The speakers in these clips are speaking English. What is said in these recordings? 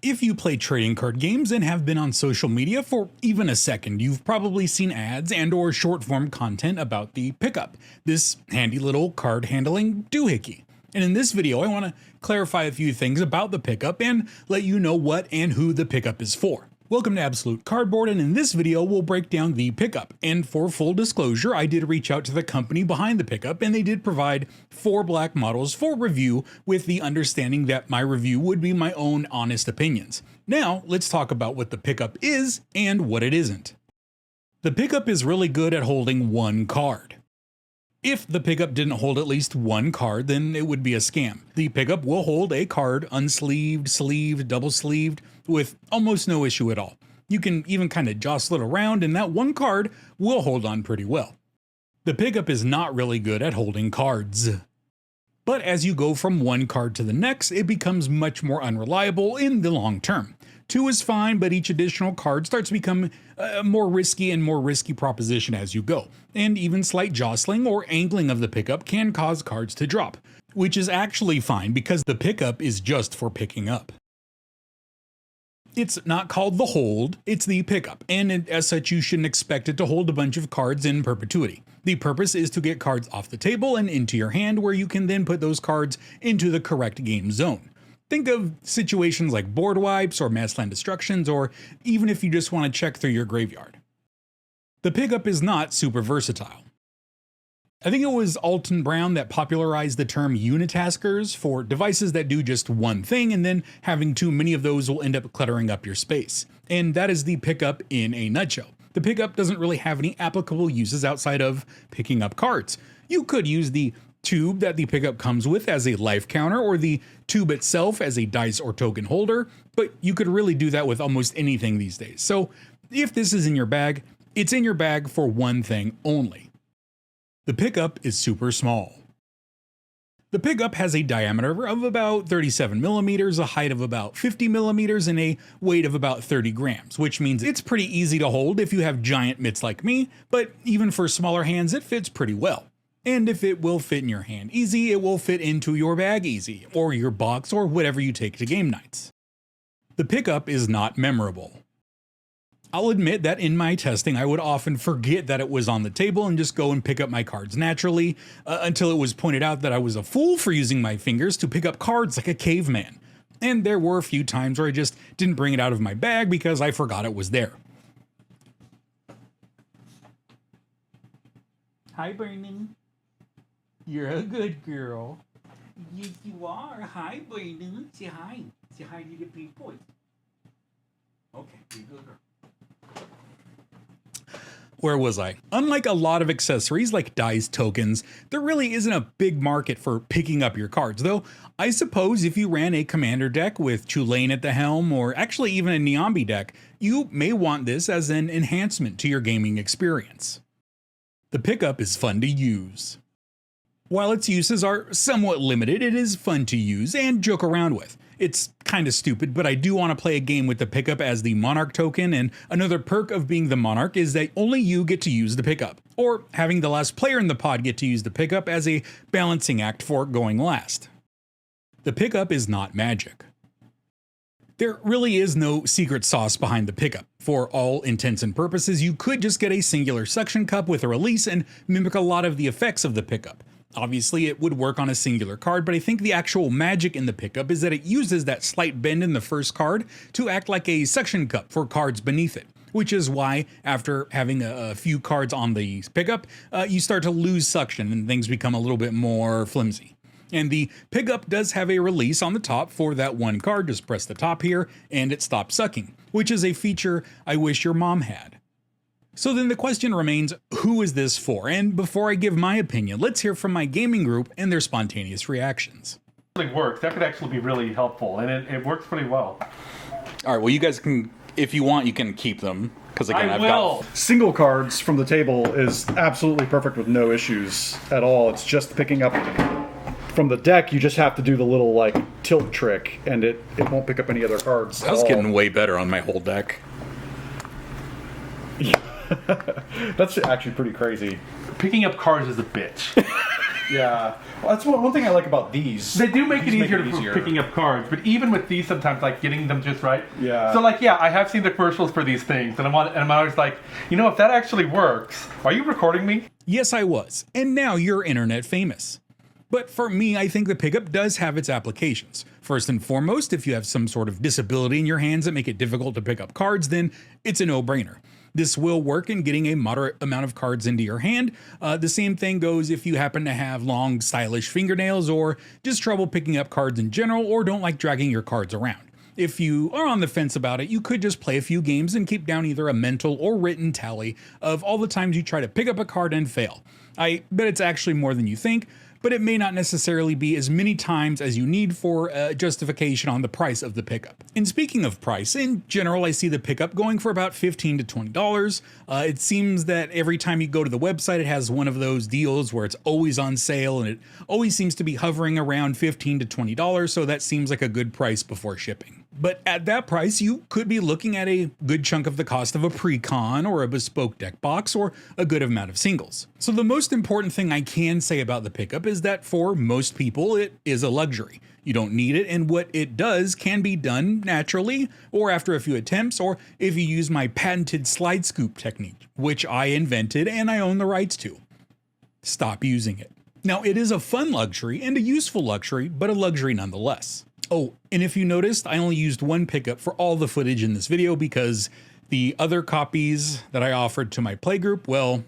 If you play trading card games and have been on social media for even a second, you've probably seen ads and or short form content about the pickup, this handy little card handling doohickey. And in this video, I want to clarify a few things about the pickup and let you know what and who the pickup is for. Welcome to Absolute Cardboard, and in this video we'll break down the pickup. And for full disclosure, I did reach out to the company behind the pickup and they did provide 4 black models for review with the understanding that my review would be my own honest opinions. Now let's talk about what the pickup is and what it isn't. The pickup is really good at holding one card. If the pickup didn't hold at least one card, then it would be a scam. The pickup will hold a card unsleeved, sleeved, double sleeved, with almost no issue at all. You can even kind of jostle it around and that one card will hold on pretty well. The pickup is not really good at holding cards. But as you go from one card to the next, it becomes much more unreliable in the long term. 2 is fine, but each additional card starts to become a more risky proposition as you go. And even slight jostling or angling of the pickup can cause cards to drop, which is actually fine because the pickup is just for picking up. It's not called the hold, it's the pickup, and as such you shouldn't expect it to hold a bunch of cards in perpetuity. The purpose is to get cards off the table and into your hand where you can then put those cards into the correct game zone. Think of situations like board wipes or mass land destructions, or even if you just want to check through your graveyard. The pickup is not super versatile. I think it was Alton that popularized the term Unitaskers for devices that do just one thing, and then having too many of those will end up cluttering up your space. And that is the pickup in a nutshell. The pickup doesn't really have any applicable uses outside of picking up cards. You could use the tube that the pickup comes with as a life counter, or the tube itself as a dice or token holder, but you could really do that with almost anything these days. So if this is in your bag, it's in your bag for one thing only. The pickup is super small. The pickup has a diameter of about 37 millimeters, a height of about 50 millimeters, and a weight of about 30 grams, which means it's pretty easy to hold if you have giant mitts like me, but even for smaller hands it fits pretty well. And if it will fit in your hand easy, it will fit into your bag easy, or your box, or whatever you take to game nights. The pickup is not memorable. I'll admit that in my testing, I would often forget that it was on the table and just go and pick up my cards naturally, until it was pointed out that I was a fool for using my fingers to pick up cards like a caveman. And there were a few times where I just didn't bring it out of my bag because I forgot it was there. Hi, Brandon. You're a good girl. Yes, you are. Hi, Brandon. Say hi. Say hi to the people. Okay, you're a good girl. Where was I? Unlike a lot of accessories like dice tokens, there really isn't a big market for picking up your cards, though I suppose if you ran a commander deck with Tulane at the helm, or actually even a Nambi deck, you may want this as an enhancement to your gaming experience. The pickup is fun to use. While its uses are somewhat limited, it is fun to use and joke around with. It's kind of stupid, but I do want to play a game with the pickup as the Monarch token, and another perk of being the Monarch is that only you get to use the pickup, or having the last player in the pod get to use the pickup as a balancing act for going last. The pickup is not magic. There really is no secret sauce behind the pickup. For all intents and purposes, you could just get a singular suction cup with a release and mimic a lot of the effects of the pickup. Obviously, it would work on a singular card, but I think the actual magic in the pickup is that it uses that slight bend in the first card to act like a suction cup for cards beneath it, which is why, after having a few cards on the pickup, you start to lose suction and things become a little bit more flimsy. And the pickup does have a release on the top for that one card. Just press the top here and it stops sucking, which is a feature I wish your mom had. So then the question remains, who is this for? And before I give my opinion, let's hear from my gaming group and their spontaneous reactions. Works. That could actually be really helpful, and it works pretty well. All right, well, you guys can, if you want, you can keep them. Because again, I've got single cards from the table is absolutely perfect with no issues at all. It's just picking up from the deck. You just have to do the little like tilt trick, and it won't pick up any other cards. I was getting way better on my whole deck. That's actually pretty crazy. Picking up cards is a bitch. Yeah, well, that's one thing I like about these. They do make it These easier for picking up cards, but even with these, sometimes like getting them just right. Yeah. So like, yeah, I have seen the commercials for these things, and I'm always like, you know, if that actually works, are you recording me? Yes, I was, and now you're internet famous. But for me, I think the pickup does have its applications. First and foremost, if you have some sort of disability in your hands that make it difficult to pick up cards, then it's a no-brainer. This will work in getting a moderate amount of cards into your hand. The same thing goes if you happen to have long, stylish fingernails or just trouble picking up cards in general or don't like dragging your cards around. If you are on the fence about it, you could just play a few games and keep down either a mental or written tally of all the times you try to pick up a card and fail. I bet it's actually more than you think, but it may not necessarily be as many times as you need for justification on the price of the pickup. And speaking of price, in general, I see the pickup going for about $15 to $20. It seems that every time you go to the website, it has one of those deals where it's always on sale, and it always seems to be hovering around $15 to $20, so that seems like a good price before shipping. But at that price, you could be looking at a good chunk of the cost of a pre-con or a bespoke deck box or a good amount of singles. So the most important thing I can say about the pickup is that for most people, it is a luxury. You don't need it, and what it does can be done naturally or after a few attempts, or if you use my patented slide scoop technique, which I invented and I own the rights to. Stop using it. Now, it is a fun luxury and a useful luxury, but a luxury nonetheless. Oh, and if you noticed, I only used one pickup for all the footage in this video because the other copies that I offered to my playgroup, well,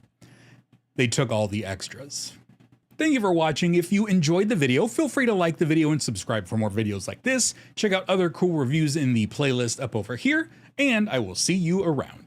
they took all the extras. Thank you for watching. If you enjoyed the video, feel free to like the video and subscribe for more videos like this. Check out other cool reviews in the playlist up over here, and I will see you around.